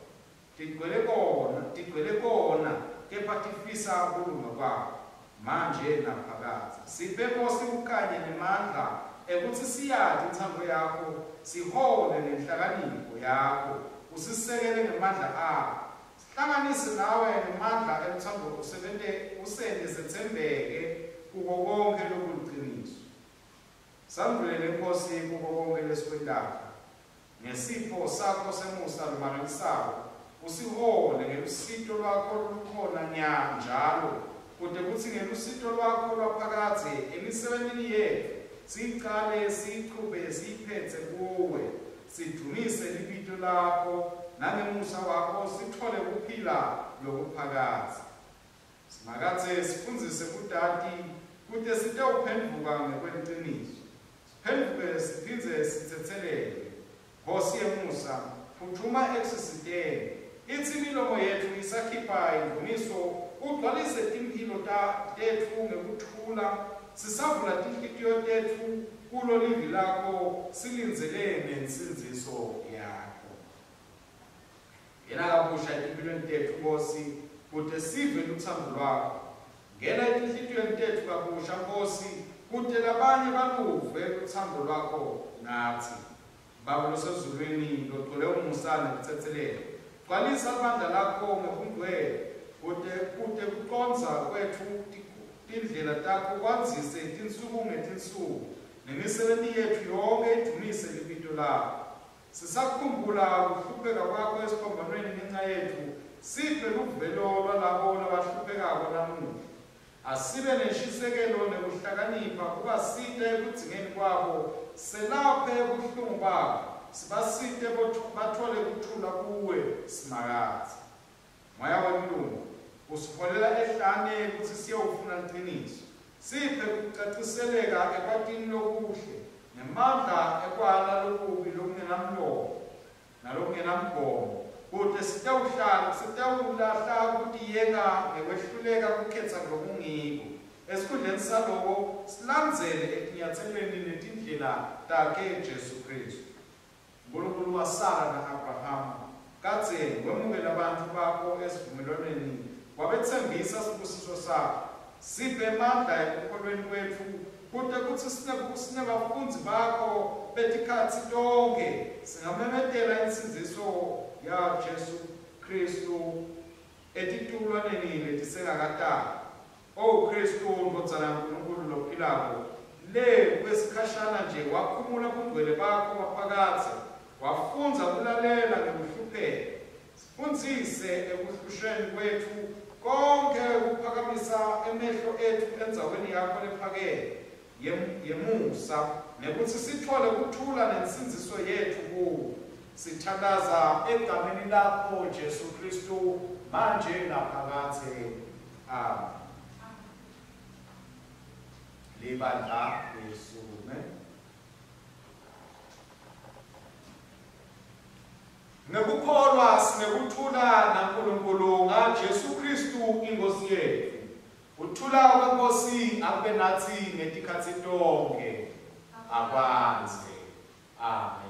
A: tigcwele kona kepha tifisa kulunga kwakho manje naphakatsi siphe Nkosi ukanye nemandla ekuthi siyati inthando yakho sihole nenhlakanipho yakho usisekele ngemandla akho sihlanganise nawe ngemandla emthando usende sethembeke kuko konke lokuliqiniso sambulele Nkosi kuko konke lesikwendayo ngesipho sakho semusa lomangalisayo usihole ngelusito lwakho lukhona njalo kude kuthi ngelusito lwakho lwaphakathe emisebentini yethu siqale siqhube siphethe kuwe sidumise libito lakho nangemusa wakho sithole ukuphila lokuphakathi simakathe sifundzise kudati kude sitewuphendvuka ngekweqiniso siphendvuke siphindze sithethelele Nkosi yemusa phuthuma eksisiteni ithi imilomo yethu isakhipha indumiso ugcwalise timphilo tethu ngekuthula sisavula tinhlitiyo tethu kulo livi lakho silindzele nensindziso yakho ngena kabusha etimpilweni tethu Nkosi kude sive luthando lwakho ngena etinhlitiyweni tethu kabusha Nkosi kude labanye baluve luthando lwakho nathi Baba losezulwini logcwele umusa nekuthethelele gcwalisa amandla lakho ngokungcwele kude kuqonza kwethu indlela takho kwazise tinsuku ngetinsuku nemisebenzi yethu yonke idumise libito lakho sisakhumbula ukuhlupheka kwakho esiphambonweni ngenxa yethu siphe luvelo lwalabo labahluphekako namuhla asibe neshisekelo nekuhlakanipha kubasite ekudzingeni kwabo, selaphe ubuhlungu babo, sibasite bathole ukuthula kuwe simakathe. Moya weMlungu usipholela ehlane ukuthi siyofuna iqiniso, siphe ukucaciseleka ekwatini lokuhle nemandla ekwala lokubi lokungenamlomo nalokungenamgomo, kude sitawulahla ukutiyeka ngekwehluleka kukhetsa lokungiko. Esikhundleni saloko silandzele etinyatselweni netindlela takhe Jesu Kristu. Nkulunkulu waSara na-Abrahama kadze wemukela abantu bakho esivumelwaneni wabetsembisa sibusiso sakho. Siphe amandla ekukholweni kwethu kute kutsi sinebafundzi bakho betikhatsi tonke singamemetela insindziso ya Jesu Kristu etitulwaneni letisengakatali. O Kristu Ndodzana kaNkulunkulu lophilako, le kwesikhashana nje wakhumula kungcwele bakho maphakathe, wafunza kulalela ngekuhlupheka. Sifundzise ekuhlusheni kwethu konke ukuphakamisa emehlo ethu endzaweni yakho lephakeme yemusa, nekutsi sithole ukuthula nensindziso yethu kuwe. Sithandaza egameni lakho Jesu Kristu manje naphakathe. Amen. Libandla lesume. Ngekukholwa sinekuthula naNkulunkulu ngaJesu Kristu inkosi yethu. Uthula kweNkosi akube nathi ngetikhatsi tonke. Abanze. Amen.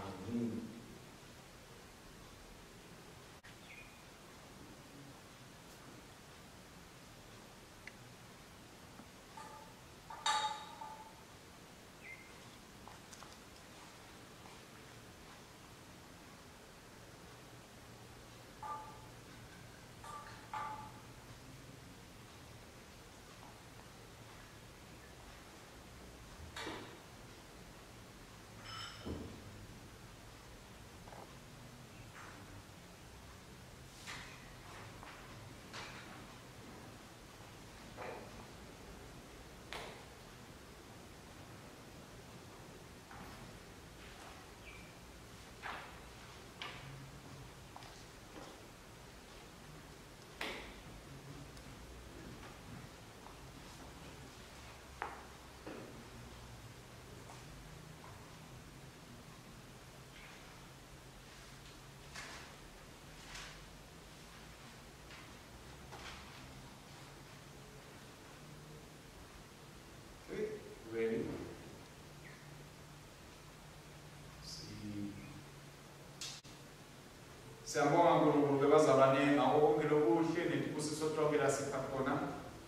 A: Siyabonga uNkulunkulu bebazalwane ngako konke lokuhle netibusiso tonke lasipha khona.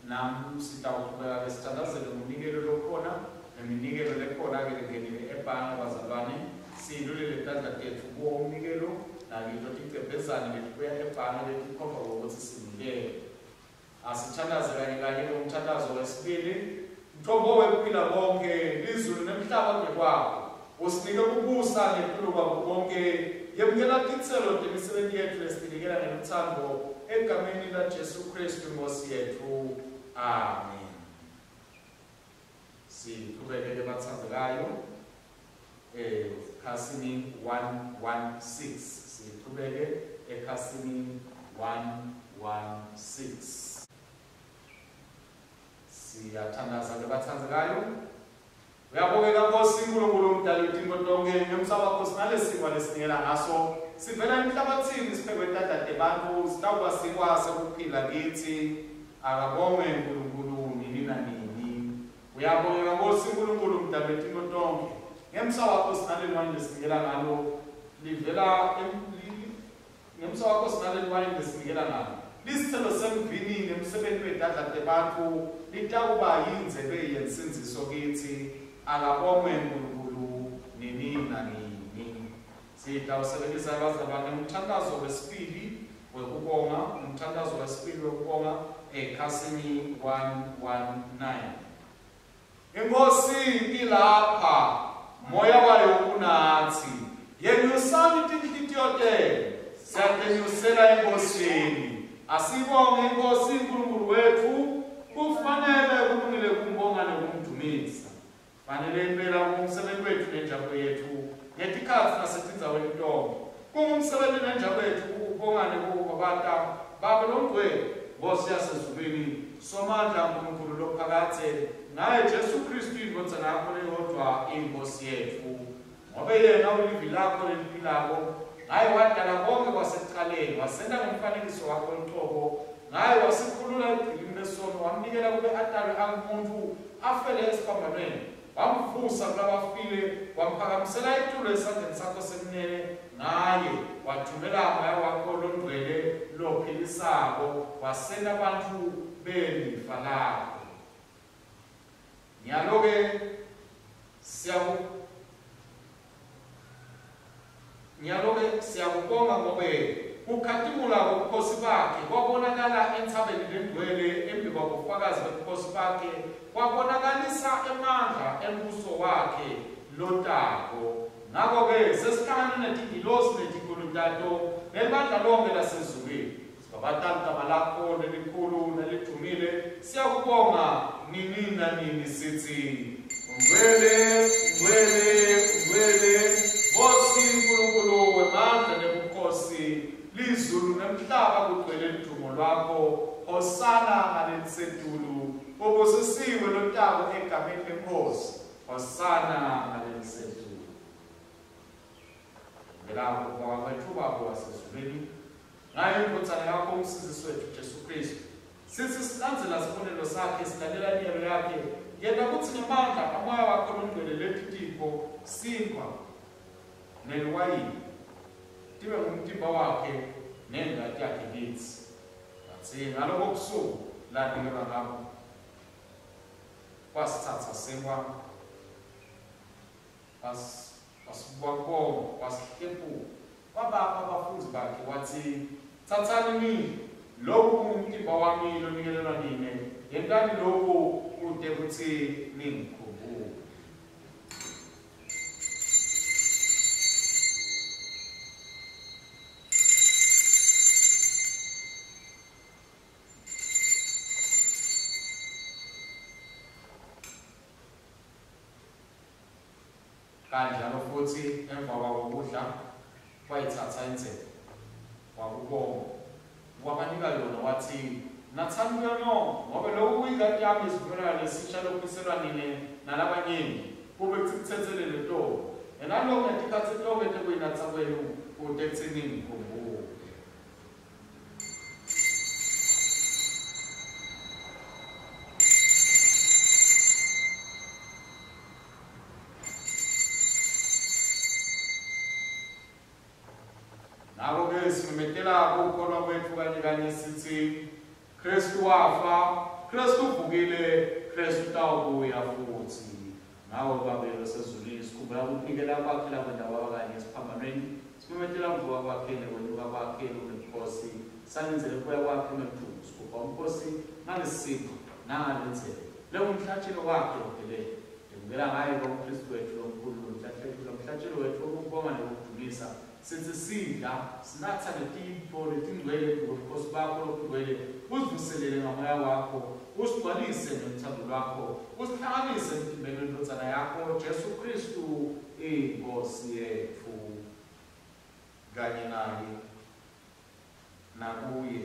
A: Namu sitawuqhubeka besithandazele ngomnikelo lokhona neminikelo lekhona-ke lengenile ebhange bazalwane. Siyilulile tandla tethu kuwo umnikelo nakito ticebhezane letibuya ebhange letikhomba ngokuthi sinikele. Asithandaze kanye nomthandazo wesibili. Mthombo wekuphila konke izulu nemhlaba ngekwakho. Usinike ukubusa ngempilo kwakho konke. Yemukela titselo temisebenti yethu lesinikela ngeluthando egameni laJesu Kristu inkosi yethu. Amen. Siqhubekele bathandekayo ekhasini 116. Siqhubeke ekhasini 116. Siyathandaza lebathandekayo. Uyabongeka Nkosi uNkulunkulu umdali wethu tonke ngemhlaba wakho sinalesimo lesinikela ngaso. Sivela emhlabathini siphekwe tadade bantu sitawuba sikwase ukuphila kithi. Akabongwe uNkulunkulu nini nanini. Uyabongeka Nkosi uNkulunkulu umdali wethu tonke ngemhlaba wakho sinalelwani lesinikela ngalo. Livela ngemhlaba wakho sinalelwani lesinikela ngalo. Lisithelo semvini nemsebenzi wetadade bantu litakuba yinzebe yensindziso kithi. Akabongwe uNkulunkulu nini nanini. Sitawusebenzisa abazalwane umthandazo wesibili wekubonga, umthandazo wesibili wekubonga ekhasini 119. Inkosi ilapha, moya wayo unathi. Yenyusani tinhlitiyo tenu, siyatenyusela enkosini. Asibonge Nkosi uNkulunkulu wethu, kufanele ukudumisa. Fanele impela umsebenzi wethu nenjabulo yethu ngetikhathi nasetindzaweni tonke. Kungumsebenzi nenjabulo yethu ukubongane kubo bata Baba lomgcwele Nkosi yasezulwini somandla uNkulunkulu lophakathe naye Jesu Kristu indodana yakho eyodwa inkosi yethu. Ngoba yena ulivi lakho leliphilako naye wadala konke kwasekuqaleni wasenda ngomfanekiso wakho oqobo naye wasikhulula egcilini lesono wamnikela kube atalwe angumuntu afele esiphambanweni wamvusa kulabafile wamphakamisela itulo esandleni sakho sekunene naye wathumela umoya wakho longcwele lophilisako wasenda abantu belifa lakho. Nyalo-ke siyakubonga ngoba ukukhatimula kobukhosi bakhe kwabonakala entshabeni lengcwele embi kwabufakazi bobukhosi bakhe kwabonakalisa amandla embuso wakhe lotako. Ngakho-ke sesihlangane netingilosi netinkulunkulu nebandla lonke lasezulwini sibabatali igama lakho lelikhulu nelidumile siyakubonga nini nanini sithi ungcwele ungcwele ungcwele Nkosi uNkulunkulu wemandla nebukhosi lizulu nemhlaba kugcwele idumo lwakho. Hosana ngalelisetulu ubusisiwe lotako egameni lenkosi. Hosana ngalelisetulu. Ngelapho kwabethu babo wasezulwini ngayo inkodzana yakho umsindisi wethu Jesu Kristu sithi silandzela sibonelo sakhe silalela imiyalo yakhe yena kuthi ngemandla amoya wakho longcwele letitipho sinkwa neliwayini tibe ngumtimba wakhe nengadi yakhe kithi. Bathi ngaloko busuku lanikelwa ngabo wasithatha sinkwa wasibonga wasihlephula wabapha abafundi bakhe wathi thathani nini lokhu kungumtimba wami lonikelelwa nine yentani lokhu kude kuthi ningikhumbule. Kanjalo futhi emva kokudla wayithatha insipho wakubonga wabanika yona wathi nathani kuyo ngoba lokhu kuyingadi yami isivumelwano esisha lokhuselwa nine nalabanyeni kube kuthethelele to enaloko ngetikhathi tonke tekuyinatha kwenu kude kuthini ngikhumbule. Ngakho-ke simemetela ukukholwa kwethu kanye sithi Kristu wafa, Kristu uvukile, Kristu utawubuya futhi. Ngawe babelo sezulwini sikhumbula ukunikela kwakhe labandawo kanye esiphambanweni simemetela ukuvuka kwakhe nekwenyuka kwakhe nobukhosi sanenzele ukuya kwakhe emedumo sikhupha umkhosi ngalesipho nangalenzele leyo umhlatshelo wakhe ophelele ndimukela ngaye koKristu wethu lomkhulu umhlatshelo wethu wokubonga nokudumisa sithi sidla sinatha letipho letingcwele ngobukhosi bakho lokugcwele uzivuselele ngamoya wakho usigcwalise ngomthando lwakho usihlanganise emtimbeni wendodana yakho Jesu Kristu inkosi yethu kanye naye nakuye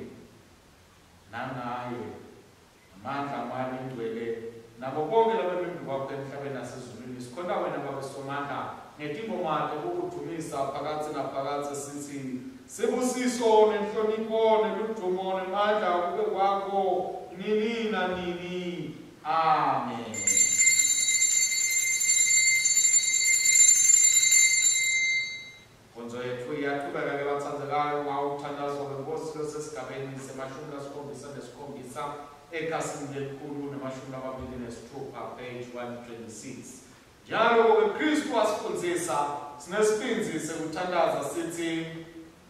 A: nangaye amandla amali ingcwele nabo bonke labembi bakho emhlabeni nasezulwini sikhona wena babe somandla ngetingoma ukudumisa phakathi naphakathi sithi sibusiso nenhlonipho neludumo nemandla kube kwakho nini nanini. Amen. Konzo yethu iyaqhubeka-ke bathandekayo ngawuthandazo kwenkosi losesigabeni se-17 ekhasini lelikhulu ne-26 page 126. Njalo uKristu wasifundzisa sinesiphinzi sekuthandaza sithi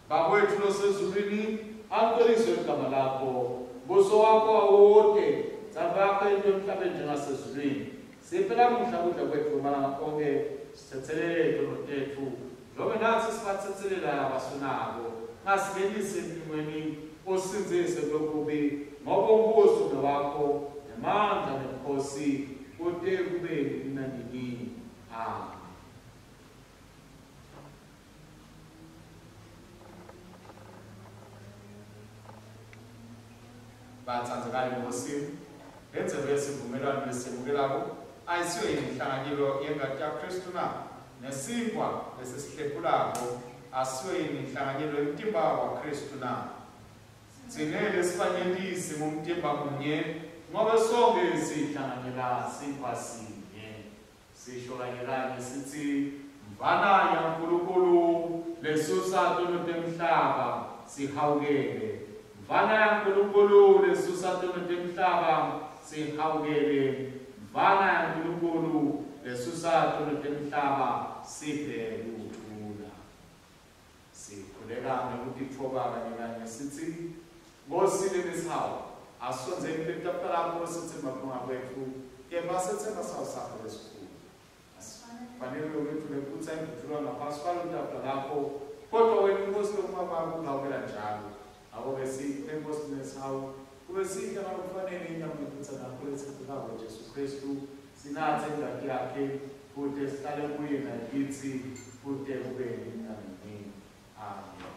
A: babethu losezulwini angcweliswe igama lakho mbuso wakho awude ntsandvo yakho into emhlabeni njengasezulwini siphe lamuhla kudla kwethu malanga onke sithethelele iy'ntono tethu njengoba nathi sibathethelele abasunako ngasingenise empilweni usinzise kulokubi ngoba umbuso ngowakho nemandla nebukhosi kude kube nanini. Amen. Bathandzekani ngosini lenze besivumelwano lesemukelako ayisiyo inhlanganyelo yengadi yaKristu na nesinkwa lesihlephulako asiyo inhlanganyelo yomtimba waKristu na singeke sifanyelise ngomtimba munye ngoba sonke sihlanganyela sinkwa sinye sisho kanye kanye sithi mvana yaNkulunkulu lesusa tono temhlaba sihawukele mvana yaNkulunkulu lesusa tono temhlaba sihawukele mvana yaNkulunkulu lesusa tono temhlaba siphe ukuthula sikhuleka ngokutithoba kanye kanye sithi ngosini nesihawu asonzeni letafula lakho sithi mabunga kwethu kepha sithenga sawo sakho lesikhulu fanele ukuthi lephutha imvuthulo ngaphansi kwalotafula lakho kodwa wena inkosi lokumababa ungawela njalo abo-ke enkosi nesihawu kube sihle ngakufanele inyama iphutha nakho lesithulako Jesu Kristu sinathe ingadi yakhe futhi sihlale kuye nakithi futhi kube nini. Amen.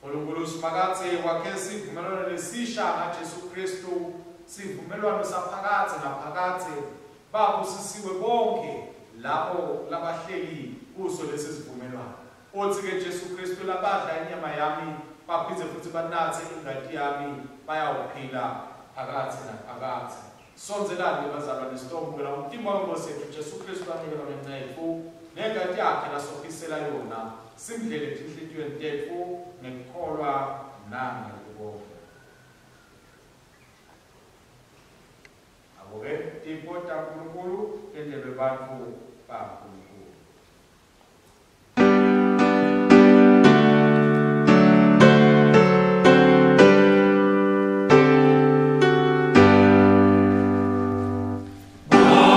A: uNkulunkulu siphakathi kwakhe sivumelwano lesisha ngaJesu Kristu sivumelwano saphakathi naphakathi babusisiwe bonke lapho labahleli kuso lesi sivumelwano othi-ke Jesu Kristu labadla inyama yami baphinde futhi banathe ingadi yami bayawuphila phakathi naphakathi sonzelani bazalwane sitombukela umtimba wenkosi yethu Jesu Kristu anikela ngenceku nengadi yakhe lasofisela yona simdlele tinhlitiyweni tethu ngekukholwa nangokubonga. Abo-ke tipota uNkulunkulu endelwe bantfu baNkulunkulu.
C: Oh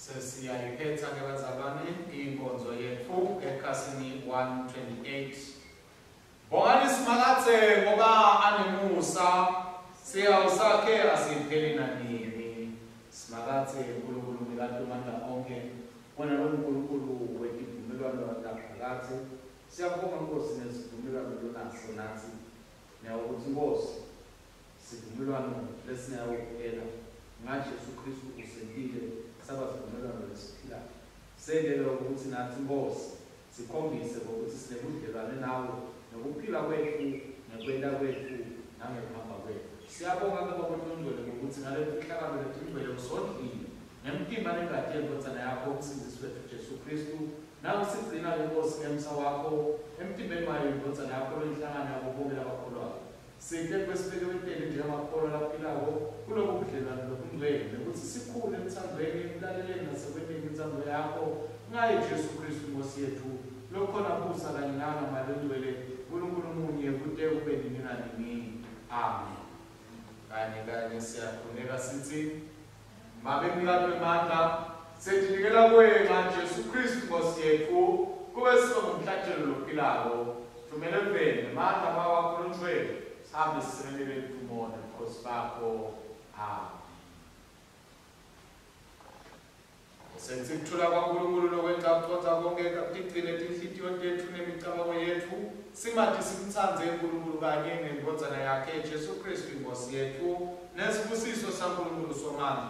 A: Sesiyayikhetha ke bazalwane inkonzo yethu ekhasini 128. Bongani simakathe ngoba anemusa siyawusakhe asipheli nanini. Simakathe uNkulunkulu mikaNtu manda onke. Wona lo uNkulunkulu wetivumelwano laphakathi. Siyabonga Nkosi nesivumelwano lonaso nathi. Ngiyakuthi Nkosi sivumelwano lesinayokuphela ngaJesu Kristu usentile saba sivumelwano lesiphila. Sendele ukuthi nathi Nkosi sikhombise ukuthi sinebudlelwane nawe nokuphila kwethu nokwenda kwethu nangekuhamba kwethu. Siyabonga ke bakwethu ukuthi ngale mfihlakalo lethu ingcwele usondlile nemtimba nengadi yenkosana yakho umsindisi wethu Jesu Kristu. Nawe sigcina Nkosi ngemsa wakho emtimbeni wayo inkosana yakho lenhlangano yabo bonke labakholwayo. Sihle kwesibeke wetele njengamakholwa laphilayo kulobu budlelwane lobungcwele nokuthi sikhule emthandweni emlaleleni nasekweneni inzando yakho ngaye Jesu Kristu Nkosi yethu lokhona kusa kanye nawe malengcwele uNkulunkulu munye kude kube nini nanini. Amen. Kanye siyakhuleka sithi mabe mkakho emandla sedinikela kuwe ngaJesu Kristu Nkosi yethu kube singumhlatshelo lophilayo thumela emveni amandla wakho longcwele sihambe sisemelele kumona Nkosi bakho. Amen. Senze kuthula kwaNkulunkulu lokwenza ukuconsa konke katigcine tinhlitiyo tethu nemicabango yethu simathi simthandze uNkulunkulu kanye nenkosana yakhe Jesu Kristu Nkosi yethu nesibusiso saNkulunkulu somandla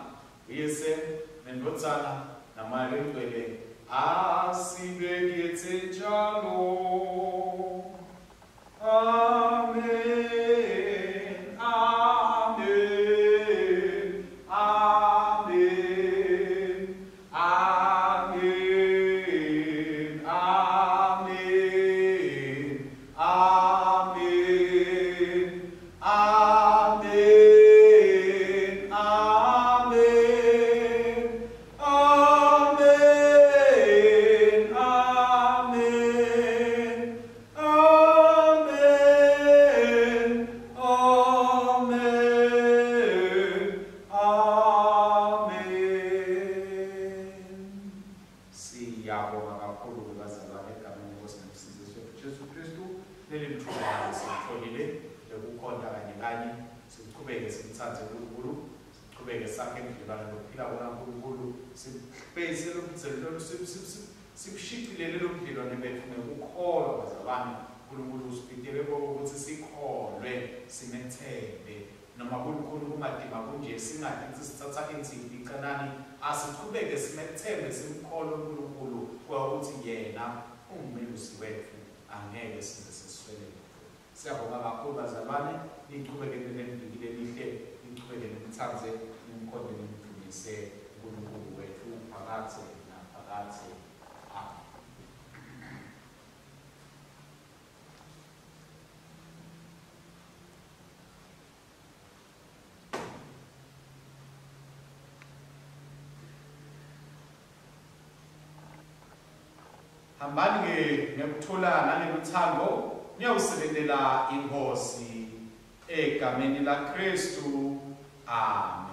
A: uyise nendodana namalengcwele asibekethe njalo. Amen. Sibshikilele lo budlelwane bethu ngokukholwa bazalwane. uNkulunkulu usipitele ukuthi sikholwe simethembe noma kuNkulunkulu kumadima kunje singathi sithatha insipho icanani asiqhubeke simethembe simkholwe uNkulunkulu ukuthi yena ungumelusi wethu angeke size siswele. Siyabonga kakhulu bazalwane niqhubeke nendikile lihle niqhubeke nimthanze nimkhonde nimdumise uNkulunkulu wethu phakathi naphakathi. Hambani ngekuthula nangothando niyawusebenzela inkosi egameni laKristu. Amen.